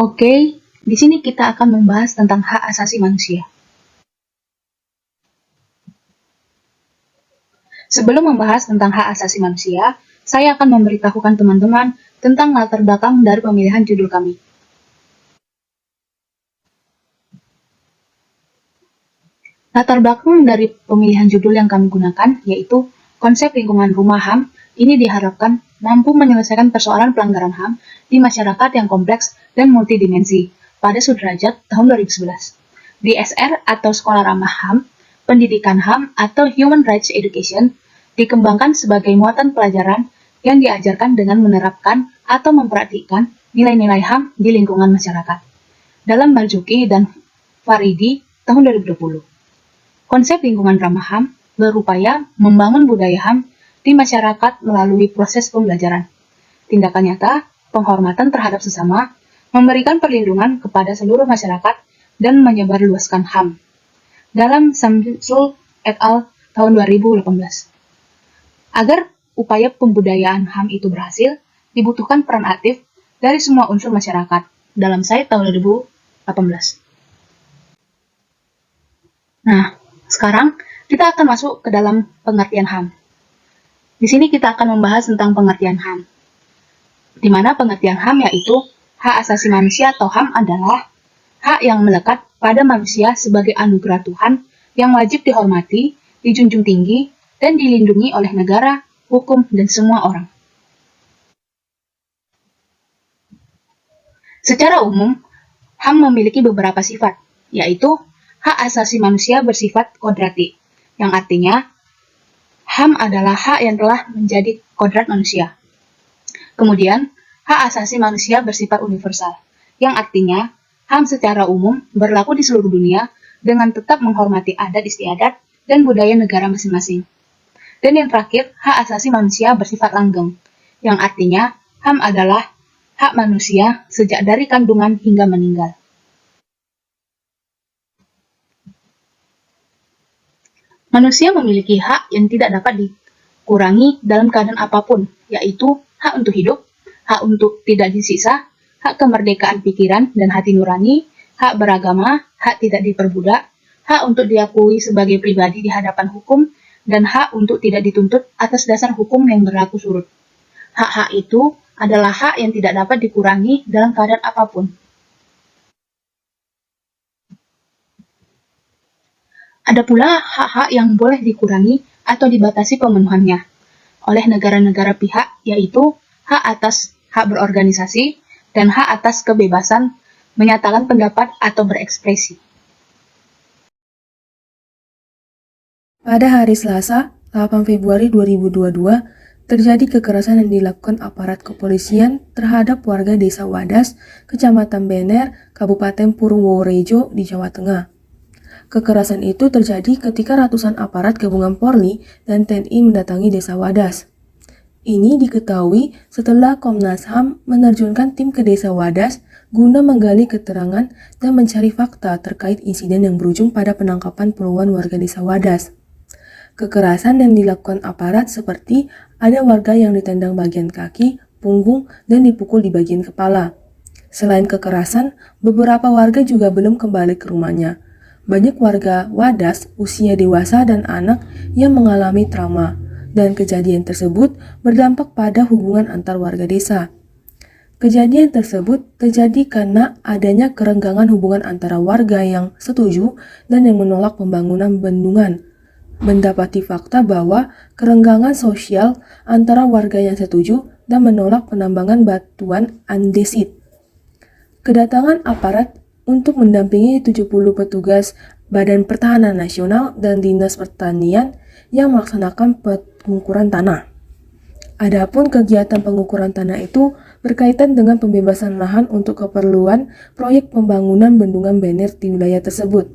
Oke, di sini kita akan membahas tentang hak asasi manusia. Sebelum membahas tentang hak asasi manusia, saya akan memberitahukan teman-teman tentang latar belakang dari pemilihan judul kami. Latar belakang dari pemilihan judul yang kami gunakan yaitu konsep lingkungan rumah HAM ini diharapkan mampu menyelesaikan persoalan pelanggaran HAM di masyarakat yang kompleks dan multidimensi pada sudrajat tahun 2011. DSR atau Sekolah Ramah HAM, Pendidikan HAM atau Human Rights Education dikembangkan sebagai muatan pelajaran yang diajarkan dengan menerapkan atau mempraktikkan nilai-nilai HAM di lingkungan masyarakat. Dalam Marzuki dan Faridi tahun 2020. Konsep lingkungan ramah HAM berupaya membangun budaya HAM di masyarakat melalui proses pembelajaran, tindakan nyata, penghormatan terhadap sesama, memberikan perlindungan kepada seluruh masyarakat, dan menyebarluaskan HAM. Dalam Samsul et al. Tahun 2018. Agar upaya pembudayaan HAM itu berhasil, dibutuhkan peran aktif dari semua unsur masyarakat. Dalam SAID tahun 2018. Nah, sekarang kita akan masuk ke dalam pengertian HAM. Di sini kita akan membahas tentang pengertian HAM. Di mana pengertian HAM yaitu hak asasi manusia atau HAM adalah hak yang melekat pada manusia sebagai anugerah Tuhan yang wajib dihormati, dijunjung tinggi, dan dilindungi oleh negara, hukum, dan semua orang. Secara umum, HAM memiliki beberapa sifat, yaitu hak asasi manusia bersifat kodrati, yang artinya HAM adalah hak yang telah menjadi kodrat manusia. Kemudian, hak asasi manusia bersifat universal, yang artinya HAM secara umum berlaku di seluruh dunia dengan tetap menghormati adat istiadat dan budaya negara masing-masing. Dan yang terakhir, hak asasi manusia bersifat langgeng, yang artinya HAM adalah hak manusia sejak dari kandungan hingga meninggal. Manusia memiliki hak yang tidak dapat dikurangi dalam keadaan apapun, yaitu hak untuk hidup, hak untuk tidak disiksa, hak kemerdekaan pikiran dan hati nurani, hak beragama, hak tidak diperbudak, hak untuk diakui sebagai pribadi di hadapan hukum, dan hak untuk tidak dituntut atas dasar hukum yang berlaku surut. Hak-hak itu adalah hak yang tidak dapat dikurangi dalam keadaan apapun. Ada pula hak-hak yang boleh dikurangi atau dibatasi pemenuhannya oleh negara-negara pihak, yaitu hak atas hak berorganisasi dan hak atas kebebasan menyatakan pendapat atau berekspresi. Pada hari Selasa, 8 Februari 2022, terjadi kekerasan yang dilakukan aparat kepolisian terhadap warga Desa Wadas, Kecamatan Bener, Kabupaten Purworejo di Jawa Tengah. Kekerasan itu terjadi ketika ratusan aparat gabungan Polri dan TNI mendatangi Desa Wadas. Ini diketahui setelah Komnas HAM menerjunkan tim ke Desa Wadas guna menggali keterangan dan mencari fakta terkait insiden yang berujung pada penangkapan puluhan warga Desa Wadas. Kekerasan yang dilakukan aparat seperti ada warga yang ditendang bagian kaki, punggung, dan dipukul di bagian kepala. Selain kekerasan, beberapa warga juga belum kembali ke rumahnya. Banyak warga Wadas, usia dewasa dan anak yang mengalami trauma, dan kejadian tersebut berdampak pada hubungan antar warga desa. Kejadian tersebut terjadi karena adanya kerenggangan hubungan antara warga yang setuju dan yang menolak pembangunan bendungan. Mendapati fakta bahwa kerenggangan sosial antara warga yang setuju dan menolak penambangan batuan andesit. Kedatangan aparat untuk mendampingi 70 petugas Badan Pertahanan Nasional dan Dinas Pertanian yang melaksanakan pengukuran tanah. Adapun kegiatan pengukuran tanah itu berkaitan dengan pembebasan lahan untuk keperluan proyek pembangunan bendungan Bener di wilayah tersebut.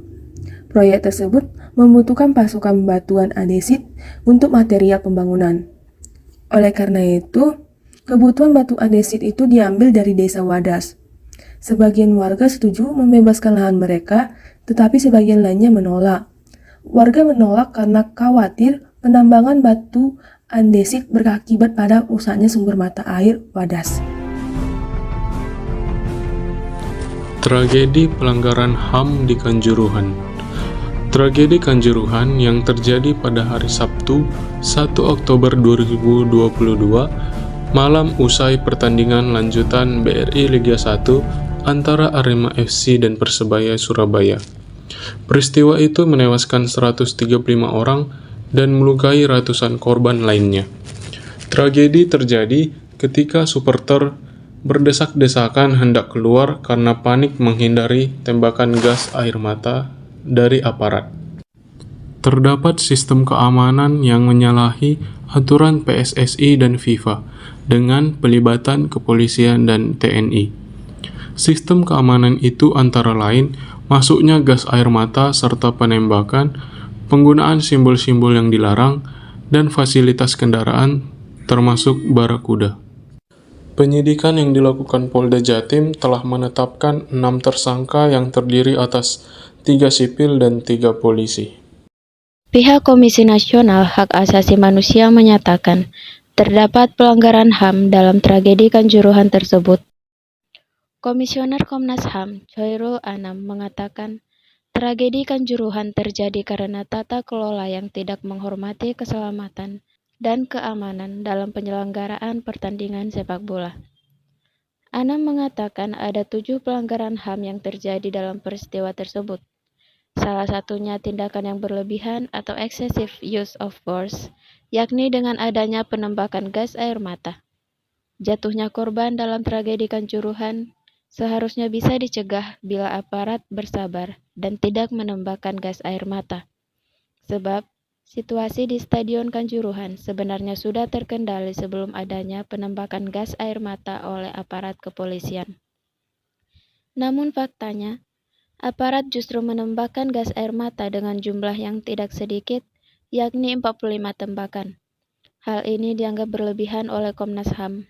Proyek tersebut membutuhkan pasukan batuan andesit untuk material pembangunan. Oleh karena itu, kebutuhan batu andesit itu diambil dari Desa Wadas. Sebagian warga setuju membebaskan lahan mereka, tetapi sebagian lainnya menolak. Warga menolak karena khawatir penambangan batu andesit berakibat pada rusaknya sumber mata air Wadas. Tragedi pelanggaran HAM di Kanjuruhan. Tragedi Kanjuruhan yang terjadi pada hari Sabtu, 1 Oktober 2022, malam usai pertandingan lanjutan BRI Liga 1 antara Arema FC dan Persebaya Surabaya. Peristiwa itu menewaskan 135 orang dan melukai ratusan korban lainnya. Tragedi terjadi ketika supporter berdesak-desakan hendak keluar karena panik menghindari tembakan gas air mata dari aparat. Terdapat sistem keamanan yang menyalahi aturan PSSI dan FIFA dengan pelibatan kepolisian dan TNI. Sistem keamanan itu antara lain masuknya gas air mata serta penembakan, penggunaan simbol-simbol yang dilarang, dan fasilitas kendaraan termasuk barakuda. Penyidikan yang dilakukan Polda Jatim telah menetapkan 6 tersangka yang terdiri atas 3 sipil dan 3 polisi. Pihak Komisi Nasional Hak Asasi Manusia menyatakan terdapat pelanggaran HAM dalam tragedi Kanjuruhan tersebut. Komisioner Komnas HAM, Choirul Anam, mengatakan tragedi Kanjuruhan terjadi karena tata kelola yang tidak menghormati keselamatan dan keamanan dalam penyelenggaraan pertandingan sepak bola. Anam mengatakan ada 7 pelanggaran HAM yang terjadi dalam peristiwa tersebut. Salah satunya tindakan yang berlebihan atau excessive use of force, yakni dengan adanya penembakan gas air mata. Jatuhnya korban dalam tragedi Kanjuruhan seharusnya bisa dicegah bila aparat bersabar dan tidak menembakkan gas air mata. Sebab situasi di Stadion Kanjuruhan sebenarnya sudah terkendali sebelum adanya penembakan gas air mata oleh aparat kepolisian. Namun faktanya, aparat justru menembakkan gas air mata dengan jumlah yang tidak sedikit, yakni 45 tembakan. Hal ini dianggap berlebihan oleh Komnas HAM.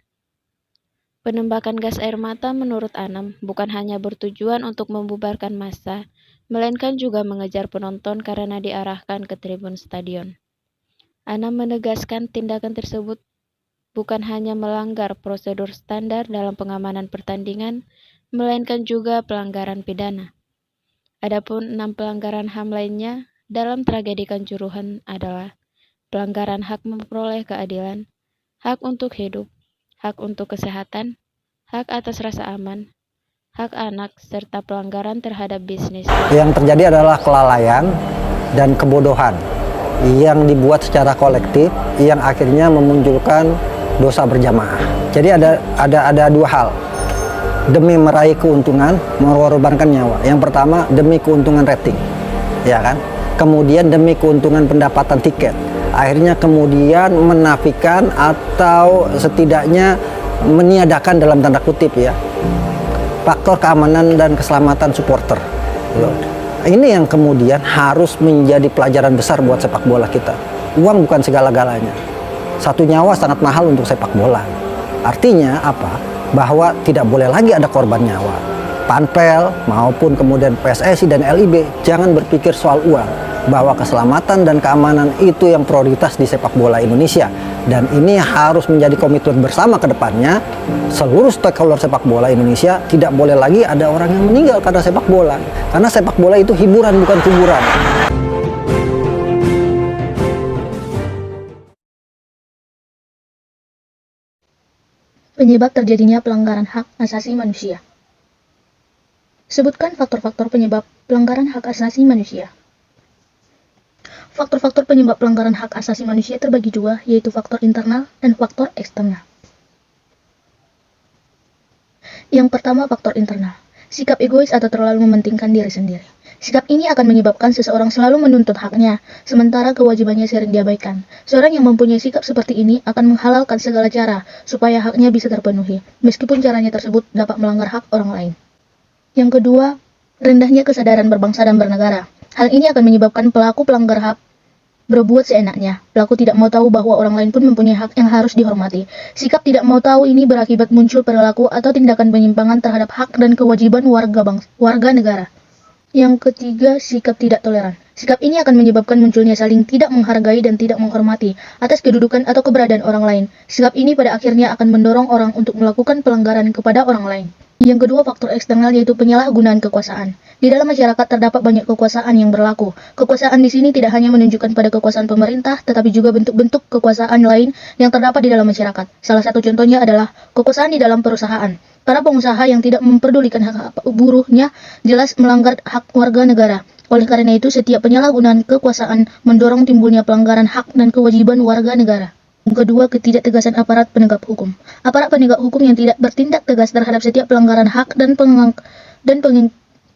Penembakan gas air mata menurut Anam bukan hanya bertujuan untuk membubarkan massa, melainkan juga mengejar penonton karena diarahkan ke tribun stadion. Anam menegaskan tindakan tersebut bukan hanya melanggar prosedur standar dalam pengamanan pertandingan, melainkan juga pelanggaran pidana. Adapun 6 pelanggaran HAM lainnya dalam tragedi Kanjuruhan adalah pelanggaran hak memperoleh keadilan, hak untuk hidup, hak untuk kesehatan, hak atas rasa aman, hak anak, serta pelanggaran terhadap bisnis. Yang terjadi adalah kelalaian dan kebodohan yang dibuat secara kolektif yang akhirnya memunculkan dosa berjamaah. Jadi ada 2 hal. Demi meraih keuntungan, mengorbankan nyawa. Yang pertama demi keuntungan rating, ya kan? Kemudian demi keuntungan pendapatan tiket. Akhirnya kemudian menafikan atau setidaknya meniadakan dalam tanda kutip ya faktor keamanan dan keselamatan supporter. Ini yang kemudian harus menjadi pelajaran besar buat sepak bola kita. Uang bukan segala-galanya. 1 nyawa sangat mahal untuk sepak bola. Artinya apa? Bahwa tidak boleh lagi ada korban nyawa. Panpel maupun kemudian PSSI dan LIB jangan berpikir soal uang. Bahwa keselamatan dan keamanan itu yang prioritas di sepak bola Indonesia. Dan ini harus menjadi komitmen bersama ke depannya. Seluruh stakeholder sepak bola Indonesia tidak boleh lagi ada orang yang meninggal karena sepak bola. Karena sepak bola itu hiburan bukan kuburan. Penyebab terjadinya pelanggaran hak asasi manusia. Sebutkan faktor-faktor penyebab pelanggaran hak asasi manusia. Faktor-faktor penyebab pelanggaran hak asasi manusia terbagi 2, yaitu faktor internal dan faktor eksternal. Yang pertama, faktor internal. Sikap egois atau terlalu mementingkan diri sendiri. Sikap ini akan menyebabkan seseorang selalu menuntut haknya, sementara kewajibannya sering diabaikan. Seorang yang mempunyai sikap seperti ini akan menghalalkan segala cara supaya haknya bisa terpenuhi, meskipun caranya tersebut dapat melanggar hak orang lain. Yang kedua, rendahnya kesadaran berbangsa dan bernegara. Hal ini akan menyebabkan pelaku pelanggar hak berbuat seenaknya. Pelaku tidak mau tahu bahwa orang lain pun mempunyai hak yang harus dihormati. Sikap tidak mau tahu ini berakibat muncul perilaku atau tindakan penyimpangan terhadap hak dan kewajiban warga negara. Yang ketiga, sikap tidak toleran. Sikap ini akan menyebabkan munculnya saling tidak menghargai dan tidak menghormati atas kedudukan atau keberadaan orang lain. Sikap ini pada akhirnya akan mendorong orang untuk melakukan pelanggaran kepada orang lain. Yang kedua, faktor eksternal yaitu penyalahgunaan kekuasaan. Di dalam masyarakat terdapat banyak kekuasaan yang berlaku. Kekuasaan di sini tidak hanya menunjukkan pada kekuasaan pemerintah, tetapi juga bentuk-bentuk kekuasaan lain yang terdapat di dalam masyarakat. Salah satu contohnya adalah kekuasaan di dalam perusahaan. Para pengusaha yang tidak memperdulikan hak buruhnya jelas melanggar hak warga negara. Oleh karena itu, setiap penyalahgunaan kekuasaan mendorong timbulnya pelanggaran hak dan kewajiban warga negara. Yang kedua, ketidaktegasan aparat penegak hukum. Aparat penegak hukum yang tidak bertindak tegas terhadap setiap pelanggaran hak dan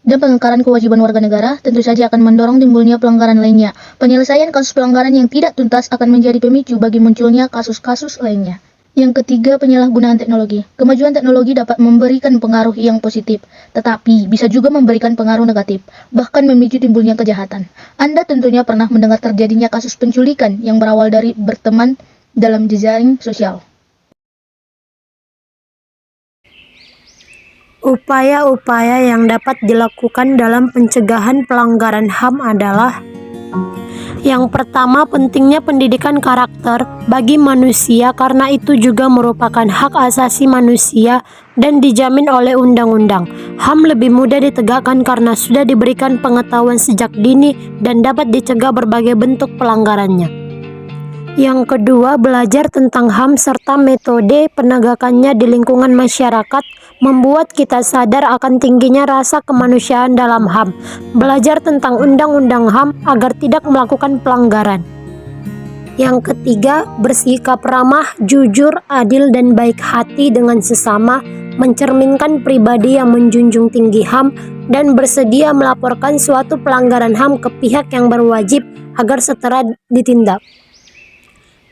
pengingkaran kewajiban warga negara tentu saja akan mendorong timbulnya pelanggaran lainnya. Penyelesaian kasus pelanggaran yang tidak tuntas akan menjadi pemicu bagi munculnya kasus-kasus lainnya. Yang ketiga, penyalahgunaan teknologi. Kemajuan teknologi dapat memberikan pengaruh yang positif, tetapi bisa juga memberikan pengaruh negatif, bahkan memicu timbulnya kejahatan. Anda tentunya pernah mendengar terjadinya kasus penculikan yang berawal dari berteman dalam jejaring sosial. Upaya-upaya yang dapat dilakukan dalam pencegahan pelanggaran HAM adalah: yang pertama, pentingnya pendidikan karakter bagi manusia karena itu juga merupakan hak asasi manusia dan dijamin oleh undang-undang. HAM lebih mudah ditegakkan karena sudah diberikan pengetahuan sejak dini dan dapat dicegah berbagai bentuk pelanggarannya. Yang kedua, belajar tentang HAM serta metode penegakannya di lingkungan masyarakat membuat kita sadar akan tingginya rasa kemanusiaan dalam HAM. Belajar tentang undang-undang HAM agar tidak melakukan pelanggaran. Yang ketiga, bersikap ramah, jujur, adil, dan baik hati dengan sesama, mencerminkan pribadi yang menjunjung tinggi HAM, dan bersedia melaporkan suatu pelanggaran HAM ke pihak yang berwajib agar segera ditindak.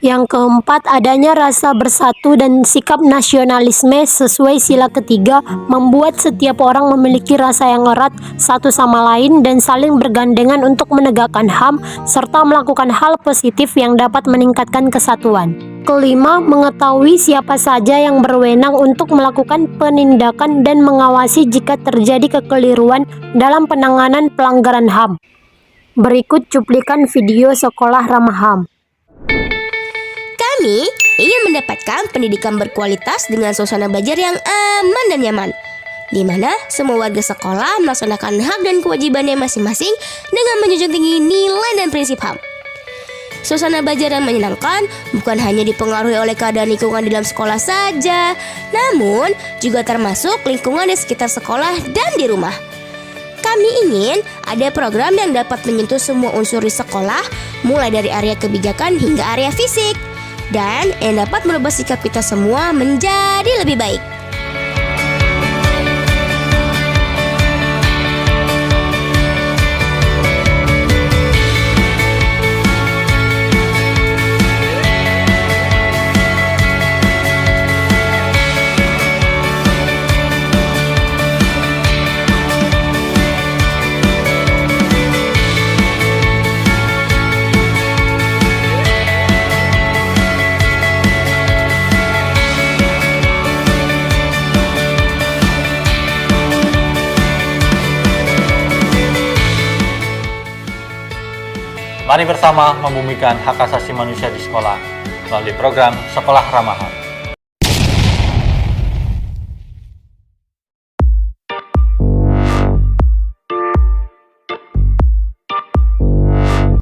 Yang keempat, adanya rasa bersatu dan sikap nasionalisme sesuai sila ketiga membuat setiap orang memiliki rasa yang erat satu sama lain dan saling bergandengan untuk menegakkan HAM serta melakukan hal positif yang dapat meningkatkan kesatuan. Kelima, mengetahui siapa saja yang berwenang untuk melakukan penindakan dan mengawasi jika terjadi kekeliruan dalam penanganan pelanggaran HAM. Berikut cuplikan video sekolah ramah HAM. Kami ingin mendapatkan pendidikan berkualitas dengan suasana belajar yang aman dan nyaman, di mana semua warga sekolah melaksanakan hak dan kewajibannya masing-masing dengan menjunjung tinggi nilai dan prinsip HAM. Suasana belajar yang menyenangkan bukan hanya dipengaruhi oleh keadaan lingkungan di dalam sekolah saja, namun juga termasuk lingkungan di sekitar sekolah dan di rumah. Kami ingin ada program yang dapat menyentuh semua unsur di sekolah, mulai dari area kebijakan hingga area fisik, dan yang dapat merubah sikap kita semua menjadi lebih baik. Mari bersama membumikan hak asasi manusia di sekolah melalui program Sekolah Ramah HAM.